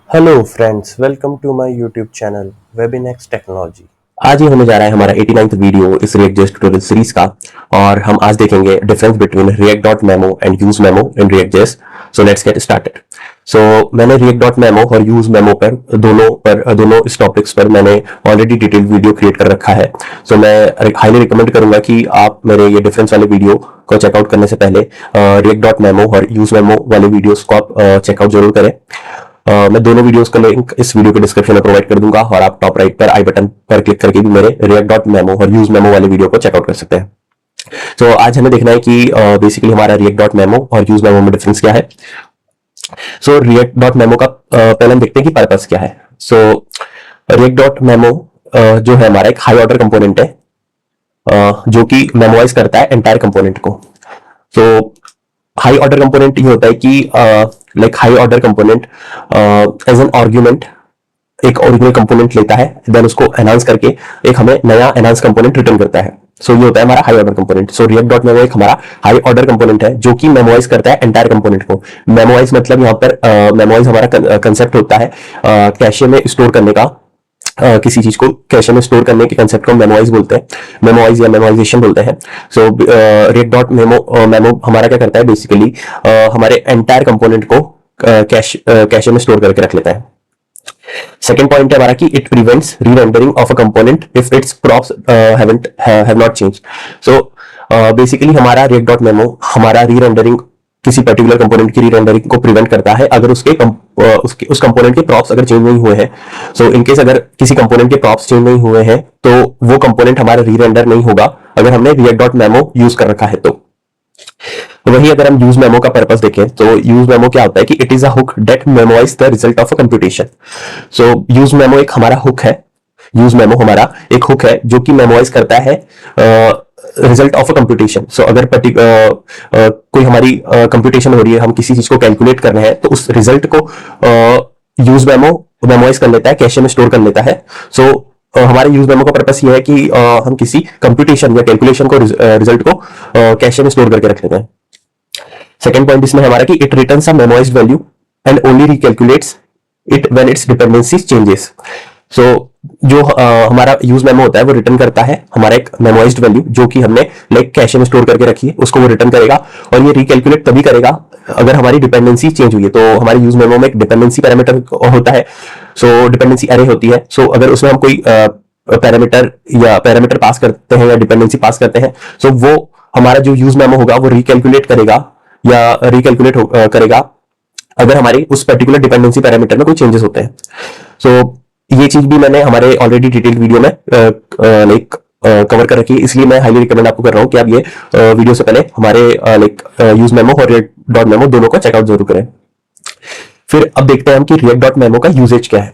Hello friends, welcome to my YouTube channel Webinex technology. आज ही होने जा रहा है हमारा 89th वीडियो इस रिएक्ट जेएस ट्यूटोरियल सीरीज का। और हम आज देखेंगे difference between React dot memo and use memo in React JS. So let's get started. So मैंने रिएक्ट डॉट मेमो और यूज मेमो पर दोनों इस टॉपिक्स पर मैंने ऑलरेडी डिटेल्ड वीडियो क्रिएट कर रखा है। सो मैं हाईली रिकमेंड करूंगा कि आप मेरे ये डिफरेंस वाले वीडियो को चेकआउट करने से पहले रिएक्ट डॉट मेमो और यूज मेमो वाले वीडियोस को आप चेकआउट जरूर करें। मैं दोनों वीडियोस का लिंक इस वीडियो के डिस्क्रिप्शन में प्रोवाइड कर दूंगा और आप टॉप राइट पर आई बटन पर क्लिक करके भी मेरे रिएक्ट डॉट मेमो और यूज मेमो वाले वीडियो को चेकआउट कर सकते हैं। तो आज हमें देखना है कि बेसिकली हमारा रिएक्ट डॉट मेमो और यूज मेमो में डिफरेंस क्या है। सो रिएक्ट डॉट मेमो का पहले हम देखते हैं कि पर्पस क्या है। सो रिएक्ट डॉट मेमो जो है हमारा एक हाई ऑर्डर कंपोनेंट है जो कि मेमोराइज करता है एंटायर कंपोनेंट को। सो हाई ऑर्डर कंपोनेंट ये होता है कि like high order component as an argument एक ओरिजिनल कंपोनेंट लेता है, देन उसको एनहांस करके एक हमें नया एनहांस कंपोनेंट रिटर्न करता है। सो ये होता है हमारा हाई ऑर्डर कंपोनेंट। सो रिएक्ट डॉट मेमो एक हमारा हाई ऑर्डर कंपोनेंट है जो कि मेमोराइज करता है एंटायर कंपोनेंट को। मेमोराइज मतलब यहाँ पर मेमोराइज हमारा कंसेप्ट होता है कैशे में स्टोर करने का। किसी चीज को कैशे में स्टोर करने के कंसेप्ट को मेमोराइज बोलते हैं, मेमोराइज या मेमोराइजेशन बोलते हैं। सो रिएक्ट डॉट मेमो हमारा क्या करता है, बेसिकली हमारे एंटायर कंपोनेंट को कैशे में स्टोर करके रख लेता है। सेकेंड पॉइंट है हमारा कि it prevents re-rendering of a component if its props have not change. So basically हमारा रिएक्ट डॉट मेमो हमारा री-रेंडरिंग किसी पर्टिकुलर कंपोनेंट की री-रेंडरिंग को प्रिवेंट करता है अगर उस कंपोनेंट के प्रॉप्स अगर चेंज नहीं हुए हैं। सो इनकेस अगर किसी कंपोनेंट के प्रॉप्स चेंज नहीं हुए हैं तो वो कंपोनेंट हमारा री-रेंडर नहीं होगा अगर हमने रिएक्ट डॉट मेमो यूज कर रखा है तो। वही अगर हम यूज मेमो का पर्पस देखें तो यूज मेमो क्या होता है कि it is a hook that memorize the result of a computation. So use memo एक हमारा हुक है, यूज मेमो हमारा एक हुक है जो कि मेमोराइज करता है रिजल्ट ऑफ अ कंप्यूटेशन। सो अगर कोई हमारी कंप्यूटेशन हो रही है, हम किसी चीज को कैलकुलेट कर रहे हैं तो उस रिजल्ट को यूज मेमो मेमोराइज कर लेता है, कैशे में स्टोर कर लेता है। सो हमारे यूज मेमो का पर्पस ये है कि हम किसी कंप्यूटेशन या कैलकुलेशन को रिजल्ट को कैशे में स्टोर करके रख लेते हैं। सेकेंड पॉइंट इसमें हमारा कि it returns a memorized value and only recalculates it when its dependency changes. So जो हमारा यूज मेमो होता है वो रिटर्न करता है हमारा एक मेमोराइज्ड वैल्यू जो कि हमने लाइक कैशे में स्टोर करके रखी है, उसको वो रिटर्न करेगा। और ये रिकैलकुलेट तभी करेगा अगर हमारी डिपेंडेंसी चेंज हुई है। तो हमारे यूज मेमो में एक डिपेंडेंसी पैरामीटर होता है, सो डिपेंडेंसी अरे होती है। सो अगर उसमें हम कोई पैरामीटर पास करते हैं या डिपेंडेंसी पास करते हैं, सो वो हमारा जो यूज मेमो होगा वो रिकैलकुलेट करेगा करेगा अगर हमारी उस पर्टिकुलर डिपेंडेंसी पैरामीटर में कोई चेंजेस होते हैं। सो ये चीज भी मैंने हमारे ऑलरेडी डिटेल्ड वीडियो में लाइक कवर कर रखी है, इसलिए मैं हाईली रिकमेंड आपको कर रहा हूं कि आप ये वीडियो से पहले हमारे लाइक यूज मेमो और रिएक्ट डॉट मेमो दोनों को चेकआउट जरूर करें। फिर अब देखते हैं हम कि रिएक्ट डॉट मेमो का यूजेज क्या है।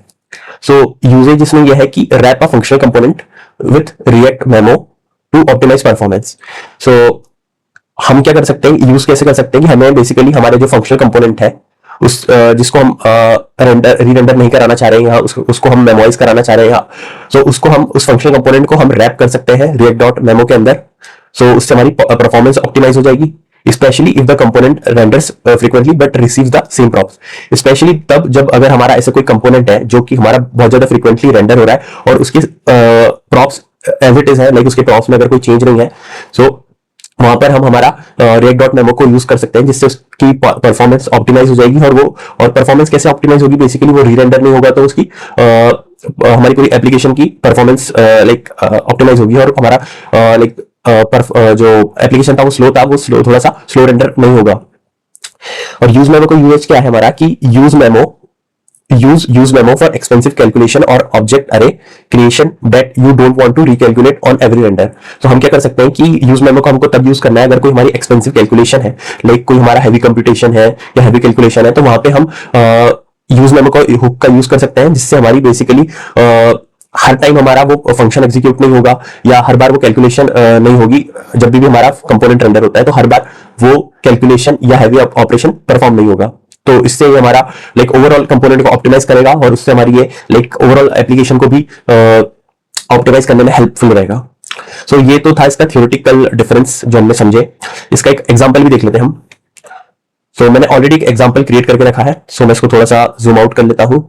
सो यूजेज इसमें यह है कि wrap a functional component with React memo to optimise performance. So हम क्या कर सकते हैं, यूज कैसे कर सकते हैं कि हमें बेसिकली हमारे जो फंक्शनल कंपोनेंट है उस जिसको हम री-रेंडर नहीं कराना चाह रहे हैं, उसको हम मेमोराइज कराना चाह रहे हैं, सो उसको हम उस फंक्शनल कंपोनेंट को हम रैप कर सकते हैं रिएक्ट डॉट मेमो के अंदर। सो उससे हमारी परफॉर्मेंस ऑप्टिमाइज हो जाएगी, specially if the component renders frequently but receives the same props. Specially तब जब अगर हमारा ऐसा कोई कंपोनेंट है जो कि हमारा बहुत ज्यादा फ्रीक्वेंटली रेंडर हो रहा है और उसके प्रॉप्स एज इट इज है, लाइक उसके प्रॉप्स में अगर कोई चेंज नहीं है, सो वहां पर हम हमारा रिएक्ट डॉट मेमो को यूज कर सकते हैं जिससे उसकी परफॉर्मेंस ऑप्टिमाइज हो जाएगी। और परफॉर्मेंस कैसे ऑप्टिमाइज होगी, बेसिकली वो री-रेंडर नहीं होगा तो उसकी हमारी पूरी एप्लीकेशन की परफॉर्मेंस लाइक ऑप्टिमाइज होगी और हमारा लाइक जो एप्लीकेशन था वो स्लो थोड़ा सा स्लो रेंडर नहीं होगा। और यूज मेमो का यूएच क्या है हमारा कि use memo for expensive calculation or object array creation that you don't want to recalculate on every render। तो हम क्या कर सकते हैं कि use memo को हमको तब यूज करना है अगर कोई हमारी एक्सपेंसिव कैलकुलेशन है, लाइक कोई हमारा हैवी कंप्यूटेशन है या हैवी कैलकुलेशन है, तो वहां पे हम यूज मेमो का हुक का यूज कर सकते हैं जिससे हमारी बेसिकली हर टाइम हमारा वो फंक्शन एग्जीक्यूट नहीं होगा या हर बार वो कैलकुलेशन नहीं होगी। जब भी हमारा कंपोनेंट रेंडर होता है तो हर बार वो कैलकुलेशन या हैवी ऑपरेशन परफॉर्म नहीं होगा। तो इससे ये हमारा लाइक ओवरऑल कंपोनेंट को ऑप्टिमाइज करेगा और उससे हमारी ये लाइक ओवरऑल एप्लीकेशन को भी ऑप्टिमाइज करने में हेल्पफुल रहेगा। सो ये तो था इसका थ्योरेटिकल डिफरेंस जो हमने समझे। इसका एक एग्जांपल भी देख लेते हैं हम। सो मैंने ऑलरेडी एक एग्जांपल क्रिएट करके रखा है, सो मैं इसको थोड़ा सा जूम आउट कर लेता हूं।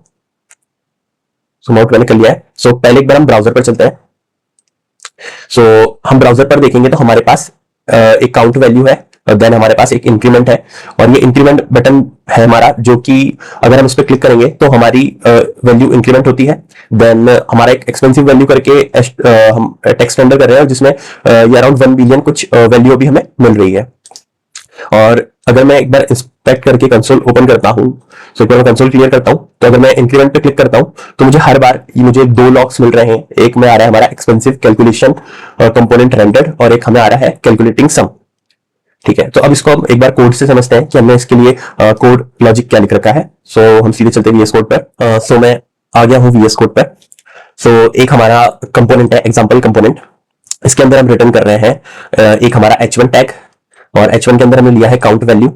जूम आउट मैंने कर लिया है। सो पहले एक बार हम ब्राउजर पर चलते हैं। सो हम ब्राउजर पर देखेंगे तो हमारे पास एक काउंट वैल्यू है, देन हमारे पास एक इंक्रीमेंट है, और ये इंक्रीमेंट बटन है हमारा, जो कि अगर हम इस पर क्लिक करेंगे तो हमारी वैल्यू इंक्रीमेंट होती है। देन हमारा एक एक्सपेंसिव वैल्यू करके हम टेक्स्ट एंटर कर रहे हैं, जिसमें ये अराउंड 1 बिलियन कुछ वैल्यू अभी हमें मिल रही है। और अगर मैं एक बार इंस्पेक्ट करके कंसोल ओपन करता हूं, तो एक बार मैं कंसोल क्लियर करता हूं, तो अगर मैं इंक्रीमेंट पे क्लिक करता हूं तो मुझे हर बार ये मुझे 2 लॉक्स मिल रहे हैं। एक में आ रहा है हमारा एक्सपेंसिव कैलकुलेशन कंपोनेंट रेंडर्ड, और एक हमें आ रहा है कैलकुलेटिंग सम। ठीक है, तो अब इसको हम एक बार कोड से समझते हैं कि हमने इसके लिए कोड लॉजिक क्या लिख रखा है। सो हम सीधे चलते हैं वीएस कोड पर। सो मैं आ गया हूं वीएस कोड पर। सो एक हमारा कंपोनेंट है एग्जांपल कंपोनेंट, इसके अंदर हम रिटर्न कर रहे हैं एक हमारा h1 टैग, और h1 के अंदर हमने लिया है काउंट वैल्यू।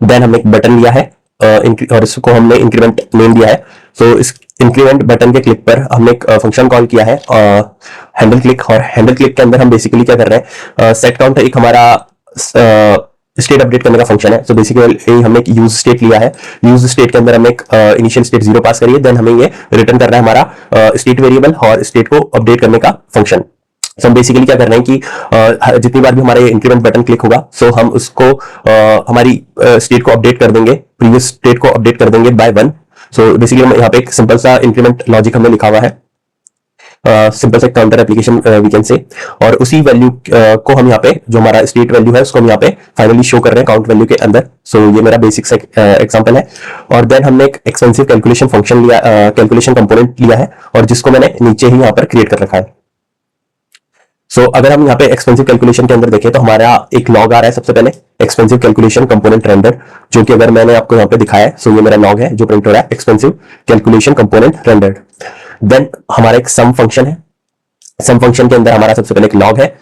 देन हमने एक बटन लिया है और इसको हमने इंक्रीमेंट नेम दिया है। तो इस इंक्रीमेंट बटन के क्लिक पर हमने एक फंक्शन कॉल किया है हैंडल क्लिक, और हैंडल क्लिक के अंदर हम बेसिकली क्या कर रहे हैं, सेट काउंट एक हमारा स्टेट अपडेट करने का फंक्शन है। तो बेसिकली हमने एक यूज स्टेट लिया है, यूज स्टेट के अंदर हमने एक इनिशियल स्टेट 0 पास करी है, देन हमें ये रिटर्न करना है हमारा स्टेट वेरिएबल और स्टेट को अपडेट करने का फंक्शन। तो हम बेसिकली क्या कर रहे हैं कि जितनी बार भी हमारे इंक्रीमेंट बटन क्लिक होगा, सो हम उसको हमारी स्टेट को अपडेट कर देंगे, प्रीवियस स्टेट को अपडेट कर देंगे बाय 1। सो बेसिकली हम यहाँ पे एक सिंपल सा इंक्रीमेंट लॉजिक हमने लिखा हुआ है, सिंपल सा counter application we can say, और उसी वैल्यू को हम यहाँ पे जो हमारा स्टेट वैल्यू है उसको हम यहाँ पे फाइनली शो कर रहे हैं काउंट वैल्यू के अंदर। सो ये मेरा बेसिक एग्जांपल है। और देन हमने एक एक्सपेंसिव कैलकुलेशन फंक्शन लिया, कैलकुलेशन कंपोनेंट लिया है, और जिसको मैंने नीचे ही यहाँ पर क्रिएट कर रखा है। सो अगर हम यहाँ पे एक्सपेंसिव कैलकुलेशन के अंदर देखें तो हमारा एक लॉग आ रहा है सबसे पहले, एक्सपेंसिव कैलकुलेशन कंपोनेंट रेंडर, जो कि अगर मैंने आपको यहाँ पे दिखाया है, सो ये मेरा लॉग है जो प्रिंट हो रहा है, expensive calculation component rendered. Then हमारा एक सम फंक्शन है, सम फंक्शन के अंदर हमारा सबसे पहले एक लॉग है,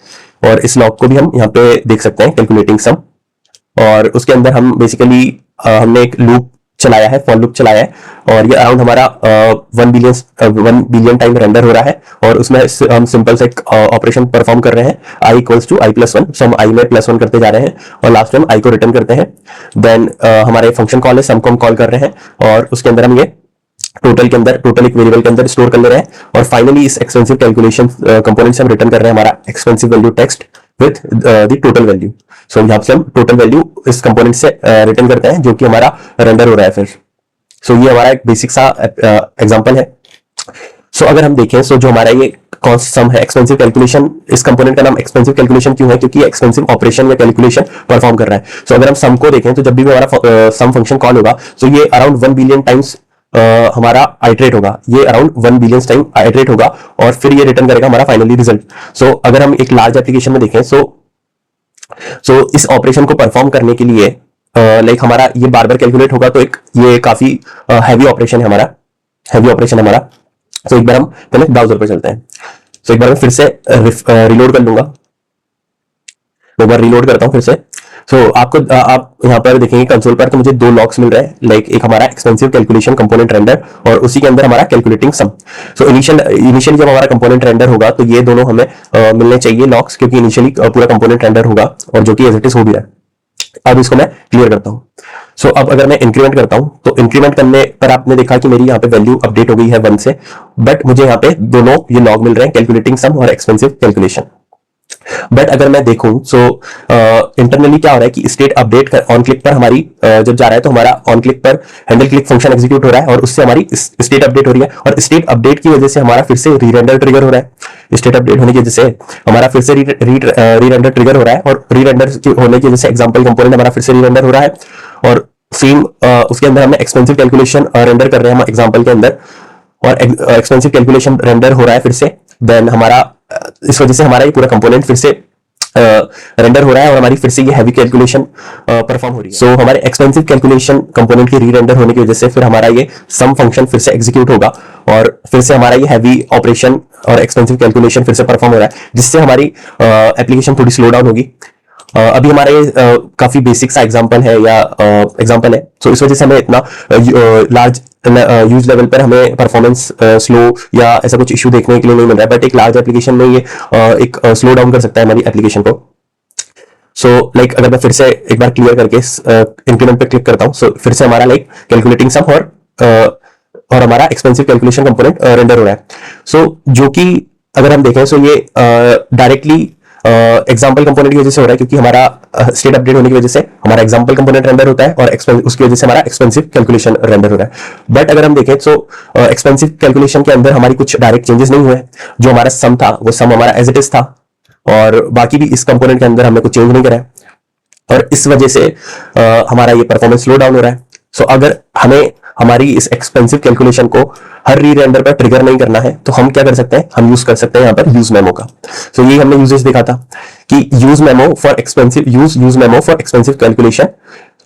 और इस लॉग को भी हम यहाँ पे देख सकते हैं, कैलकुलेटिंग सम। और उसके अंदर हम बेसिकली हमने एक लूप चलाया है, फॉर लूप चलाया है, और ये अराउंड हमारा 1 बिलियन टाइम रेंडर हो रहा है, और उसमें हम सिंपल से एक ऑपरेशन परफॉर्म कर रहे हैं, i इक्वल्स टू i+1। सो हम i में +1 करते जा रहे हैं, और लास्ट में हम i को रिटर्न करते हैं। देन हमारा फंक्शन कॉल है, सम को हम कॉल कर रहे हैं, और उसके अंदर हम ये टोटल के अंदर, टोटल एक वेरिएबल के अंदर स्टोर कर ले रहे हैं, और फाइनली इस एक्सपेंसिव कैलकुलेशन कंपोनेंट से हम रिटर्न कर रहे हैं हमारा expensive value text with the total value. So यहाँ से हम टोटल वैल्यू इस कंपोनेंट से रिटर्न करते हैं, जो कि हमारा रेंडर हो रहा है फिर। सो ये हमारा एक बेसिक सा एग्जांपल है। सो अगर हम देखें, सो जो हमारा ये कौन सा सम है, एक्सपेंसिव कैलकुलेशन, इस कंपोनेंट का नाम एक्सपेंसिव कैलकुलेशन क्यों है, क्योंकि एक्सपेंसिव ऑपरेशन या कैलकुलेशन परफॉर्म कर रहा है। सो अगर हम सम को देखें तो जब भी हमारा सम फंक्शन कॉल होगा, सो ये अराउंड 1 बिलियन टाइम्स हमारा आइटरेट होगा, ये अराउंड 1 बिलियन टाइम आइटरेट होगा, और फिर ये रिटर्न करेगा हमारा फाइनली रिजल्ट। सो अगर हम एक लार्ज एप्लीकेशन में देखें, सो इस ऑपरेशन को परफॉर्म करने के लिए लाइक हमारा ये बार बार कैलकुलेट होगा, तो एक ये काफी हैवी ऑपरेशन है हमारा, हैवी ऑपरेशन है हमारा। सो एक बार हम पहले ब्राउजर पर चलते हैं। सो एक बार मैं फिर से रिलोड कर लूंगा, एक बार रिलोड करता हूं फिर से। सो आप यहाँ पर देखेंगे कंसोल पर, तो मुझे 2 लॉक्स मिल रहे हैं, लाइक एक हमारा एक्सपेंसिव कैलकुलेशन कंपोनेंट रेंडर, और उसी के अंदर हमारा कैलकुलेटिंग सम। सो इनिशियली जब हमारा कंपोनेंट रेंडर होगा तो ये दोनों हमें मिलने चाहिए लॉक्स, क्योंकि इनिशियली पूरा कंपोनेंट रेंडर होगा, और जो कि एज इट इज हो भी रहा है। अब इसको मैं क्लियर करता हूं। सो अब अगर मैं इंक्रीमेंट करता हूं, तो इंक्रीमेंट करने पर आपने देखा कि मेरी यहाँ पे वैल्यू अपडेट हो गई है 1 से, बट मुझे यहाँ पे दोनों ये लॉग मिल रहे हैं, कैलकुलेटिंग सम और एक्सपेंसिव कैलकुलेशन। बट अगर मैं देखूं, सो इंटरनली क्या हो रहा है कि स्टेट अपडेट ऑन क्लिक पर हमारी जब जा रहा है, तो हमारा ऑन क्लिक पर हैंडल क्लिक फंक्शन एग्जीक्यूट हो रहा है, और उससे हमारी स्टेट अपडेट हो रही है, और स्टेट अपडेट की वजह से हमारा फिर से री रेंडर ट्रिगर हो रहा है। स्टेट अपडेट होने की वजह से हमारा फिर से री रेंडर ट्रिगर हो रहा है, और री रेंडर होने की वजह से एग्जाम्पल कंपोनेंट हमारा फिर से री रेंडर हो रहा है, और सेम उसके अंदर हमने एक्सपेंसिव कैलकुलेशन रेंडर कर रहे हैं हम एग्जाम्पल के अंदर, और एक्सपेंसिव कैलकुलेशन रेंडर हो रहा है फिर से। देन हमारा इस वजह से हमारा ये पूरा कंपोनेंट फिर से रेंडर हो रहा है, और हमारी फिर से ये हैवी कैलकुलेशन परफॉर्म हो रही है। सो हमारे एक्सपेंसिव कैलकुलेशन कंपोनेंट की री रेंडर होने की वजह से फिर हमारा ये सम फंक्शन फिर से एग्जीक्यूट होगा, और फिर से हमारा ये हैवी ऑपरेशन और एक्सपेंसिव कैलकुलेशन फिर से परफॉर्म हो रहा है, जिससे हमारी एप्लीकेशन थोड़ी स्लो डाउन होगी। अभी हमारा ये काफी बेसिक सा एग्जांपल है या एग्जांपल है, तो इस वजह से हमें इतना लार्ज यूज लेवल पर हमें परफॉर्मेंस स्लो या ऐसा कुछ इशू देखने के लिए नहीं मिल रहा है, बट एक लार्ज एप्लीकेशन में ये एक स्लो डाउन कर सकता है हमारी एप्लीकेशन को। सो लाइक अगर मैं फिर से एक बार क्लियर करके इंक्रीमेंट पे क्लिक करता हूँ, सो फिर से हमारा लाइक कैलकुलेटिंग सम और और हमारा एक्सपेंसिव कैलकुलेशन कंपोनेंट रेंडर हो रहा है। सो जो कि अगर हम देखें सो ये डायरेक्टली एग्जाम्पल कंपोनेंट की वजह से हो रहा है, क्योंकि हमारा स्टेट अपडेट होने की वजह से हमारा एग्जाम्पल कंपोनेंट रेंडर होता है और उसकी वजह से हमारा एक्सपेंसिव कैलकुलेशन रेंडर हो रहा है। बट अगर हम देखें तो एक्सपेंसिव कैलकुलेशन के अंदर हमारी कुछ डायरेक्ट चेंजेस नहीं हुए। जो हमारा सम था वो सम हमारा एज इट इज था, और बाकी भी इस कंपोनेंट के अंदर हमने कुछ चेंज नहीं करा है, और इस वजह से हमारा ये परफॉर्मेंस स्लो डाउन हो रहा है। सो अगर हमें हमारी इस एक्सपेंसिव कैलकुलेशन को हर री रेंडर पर ट्रिगर नहीं करना है तो हम क्या कर सकते हैं, हम यूज कर सकते हैं यहाँ पर यूज मेमो का। सो ये हमने यूजेस देखा था कि use memo for expensive calculation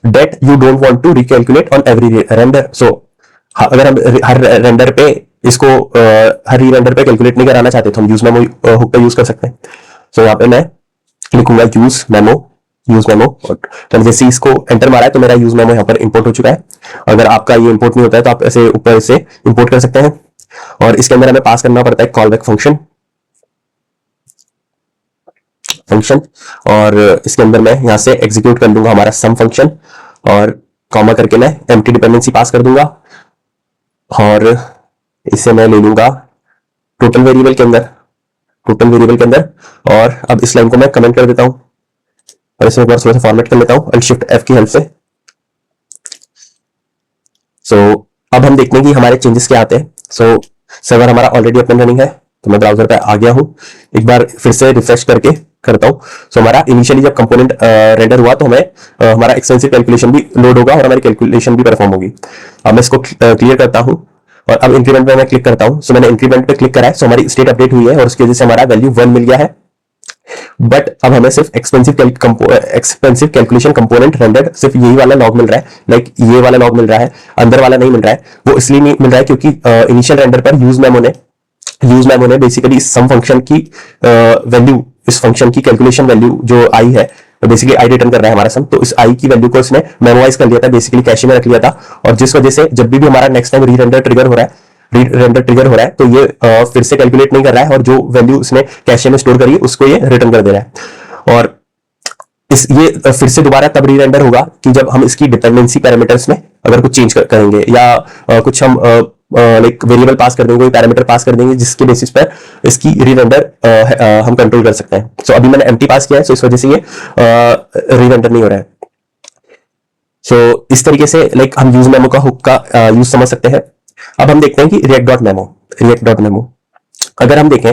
that you don't want to recalculate on every render. So अगर हम हर रेंडर पे इसको हर री रेंडर पे कैलकुलेट नहीं कराना चाहते तो हम यूज मेमो हुक का यूज कर सकते हैं। सो यहाँ पे मैं लिखूंगा यूज मेमो और मैंने जैसे इसको एंटर मारा है तो मेरा यूज मेमो यहाँ पर इंपोर्ट हो चुका है। अगर आपका ये इंपोर्ट नहीं होता है तो आप ऐसे ऊपर से इंपोर्ट कर सकते हैं, और इसके अंदर हमें पास करना पड़ता है कॉल बैक फंक्शन, और इसके अंदर मैं यहाँ से एग्जीक्यूट कर दूंगा हमारा सम फंक्शन, और कॉमा करके मैं एम्प्टी डिपेंडेंसी पास कर दूंगा, और इसे मैं ले लूंगा टोटल वेरिएबल के अंदर। और अब इस लाइन को मैं कमेंट कर देता हूं और इसे एक बार थोड़ा सा फॉर्मेट कर लेता हूं Alt Shift F की हेल्प से। सो अब हम देखते हैं कि हमारे चेंजेस क्या आते हैं। सो सर्वर हमारा ऑलरेडी अप एंड रनिंग है, तो मैं ब्राउजर पे आ गया हूं। एक बार फिर से रिफ्रेश करके करता हूं। सो हमारा इनिशियली जब कंपोनेंट रेंडर हुआ तो हमें हमारा एक्सपेंसिव कैलकुलेशन भी लोड होगा और हमारी कैलकुलेशन भी परफॉर्म होगी। अब मैं इसको क्लियर करता हूं और अब इंक्रीमेंट पे मैं क्लिक करता हूं। सो मैंने इंक्रीमेंट पे क्लिक करा है, सो हमारी स्टेट अपडेट हुई है और उसकी वजह से हमारा वैल्यू 1 मिल गया है। बट अब हमें सिर्फ एक्सपेंसिव कैलकुलेशन कंपोनेंट रेंडर सिर्फ यही वाला लॉग मिल रहा है, लाइक ये वाला लॉग मिल रहा है, अंदर वाला नहीं मिल रहा है। वो इसलिए नहीं मिल रहा है क्योंकि इनिशियल रेंडर पर यूज मेमो ने बेसिकली इस सम फंक्शन की वैल्यू, इस फंक्शन की कैलकुलेशन वैल्यू जो आई है, तो बेसिकली आई रिटर्न कर रहा है हमारा सम, तो इस आई की वैल्यू को इसने मेमोराइज कर लिया था, बेसिकली कैशे में रख लिया था। और जिस वजह से जब भी हमारा नेक्स्ट टाइम री रेंडर ट्रिगर हो रहा है तो ये फिर से कैलकुलेट नहीं कर रहा है, और जो वैल्यू इसने कैशे में स्टोर करी है उसको ये रिटर्न कर दे रहा है। और ये फिर से दोबारा तब री रेंडर होगा कि जब हम इसकी डिपेंडेंसी पैरामीटर्स में अगर कुछ चेंज करेंगे, या कुछ हम लाइक वेरिएबल पास कर देंगे, कोई पैरामीटर पास कर देंगे जिसके बेसिस पर इसकी री रेंडर हम कंट्रोल कर सकते हैं। सो अभी मैंने एम्प्टी पास किया है, सो इस वजह से ये री रेंडर नहीं हो रहा है। सो इस तरीके से लाइक हम यूज मेमो का हुक का यूज समझ सकते हैं। अब हम देखते हैं कि react.memo अगर हम देखें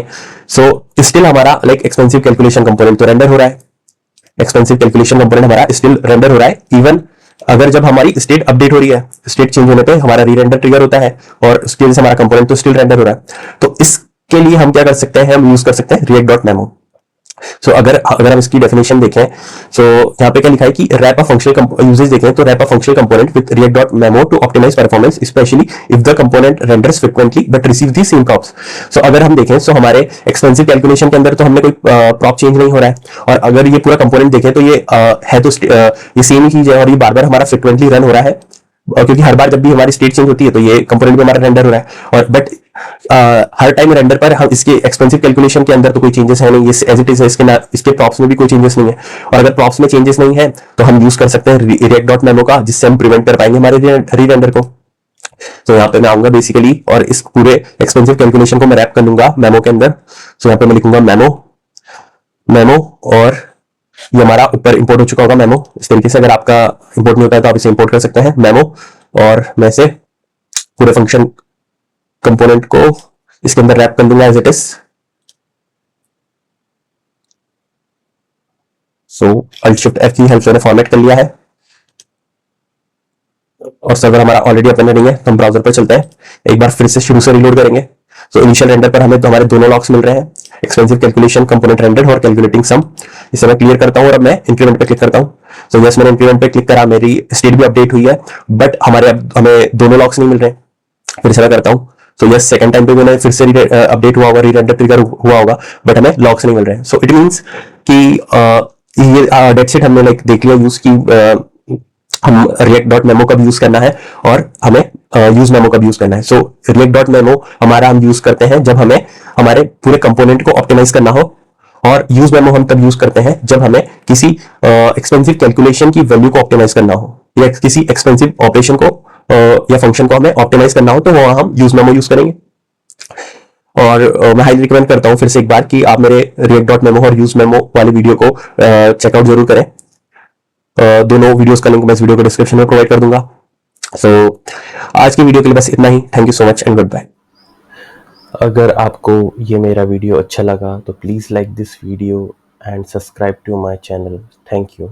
सो स्टिल हमारा लाइक एक्सपेंसिव कैलकुलेशन कंपोनेंट तो रेंडर हो रहा है, हमारा स्टिल रेंडर हो रहा है। इवन अगर जब हमारी स्टेट अपडेट हो रही है, स्टेट चेंज होने पे हमारा री रेंडर ट्रिगर होता है और उसकी वजह से हमारा कंपोनेंट तो स्टिल रेंडर हो रहा है। तो इसके लिए हम क्या कर सकते हैं, हम यूज कर सकते हैं react.memo। सो अगर हम इसकी डेफिनेशन देखें, सो यहाँ पे क्या लिखा है कि रैप अ फंक्शनल यूजेज देखें तो wrap a functional component with react.memo to optimise performance specially if the component renders frequently but receive the same props. So अगर हम देखें सो हमारे एक्सपेंसिव कैलकुलेशन के अंदर तो हमने कोई प्रॉप चेंज नहीं हो रहा है, और अगर ये पूरा कंपोनेंट देखें तो ये है तो ये सेम ही चीज है, और ये बार बार हमारा फ्रीक्वेंटली रन हो रहा है, क्योंकि हर बार जब भी हमारी स्टेट चेंज होती है तो ये कंपोनेंट भी हमारा रेंडर हो रहा है। और बट हर टाइम रेंडर पर हम इसके एक्सपेंसिव कैलकुलेशन के अंदर तो कोई चेंजेस है नहीं, ये एज इट इज है, इसके प्रॉप्स में भी कोई चेंजेस नहीं है। और अगर प्रॉप्स में चेंजेस नहीं है तो हम यूज कर सकते हैं react.memo का, जिससे हम प्रिवेंट कर पाएंगे हमारे री रेंडर को। तो यहाँ पे मैं आऊंगा बेसिकली और इस पूरे एक्सपेंसिव कैलकुलेशन को मैं रैप कर लूंगा मेमो के अंदर। तो यहाँ पे मैं लिखूंगा मेमो और ये हमारा ऊपर इंपोर्ट हो चुका होगा मेमो। इस तरीके से अगर आपका इंपोर्ट नहीं होता है तो आप इसे इंपोर्ट कर सकते हैं मेमो, और मैं से पूरे फंक्शन कंपोनेंट को इसके अंदर रैप कर दूंगा as it is. So Alt Shift F की हेल्प से फॉर्मेट कर लिया है, और सर्वर हमारा ऑलरेडी ओपन नहीं है, तो हम ब्राउजर पर चलते हैं, एक बार फिर से शुरू से रिलोड करेंगे। सो इनिशियल रेंडर पर हमें तो हमारे दोनों लॉक्स मिल रहे हैं, एक्सपेंसिव कैलकुलेशन कंपोनेंट रेंडर और कैलकुलेटिंग सम। इसे मैं क्लियर करता हूं और अब मैं इंक्रीमेंट पे क्लिक करता हूं। सो यस, मैंने इंक्रीमेंट पे क्लिक करा, मेरी स्टेट भी अपडेट हुई है, बट हमें दोनों लॉक्स नहीं मिल रहे। फिर से मैं करता हूं, सो यस सेकंड टाइम पे मैंने फिर से अपडेट हुआ होगा, री रेंडर ट्रिगर हुआ होगा, बट हमें लॉक्स नहीं मिल रहे हैं। सो इट मींस कि ये डेट सेट हमने लाइक देख लिया यूज की हम react.memo का भी यूज करना है और हमें यूज मेमो का भी यूज करना है। सो react.memo हमारा हम यूज करते हैं जब हमें हमारे पूरे कंपोनेंट को ऑप्टिमाइज करना हो, और यूज मेमो हम तब यूज करते हैं जब हमें किसी एक्सपेंसिव कैलकुलेशन की वैल्यू को ऑप्टिमाइज करना हो, या किसी एक्सपेंसिव ऑपरेशन को या फंक्शन को हमें ऑप्टिमाइज करना हो तो वहां हम यूज मेमो यूज करेंगे। और मैं हाईली रिकमेंड करता हूँ फिर से एक बार कि आप मेरे react.memo और यूज मेमो वाले वीडियो को चेकआउट जरूर करें। दोनों वीडियोस का लिंक मैं इस वीडियो के डिस्क्रिप्शन में प्रोवाइड कर दूंगा। सो आज की वीडियो के लिए बस इतना ही। Thank you so much and good bye. अगर आपको ये मेरा वीडियो अच्छा लगा तो please like this video and subscribe to my channel. Thank you.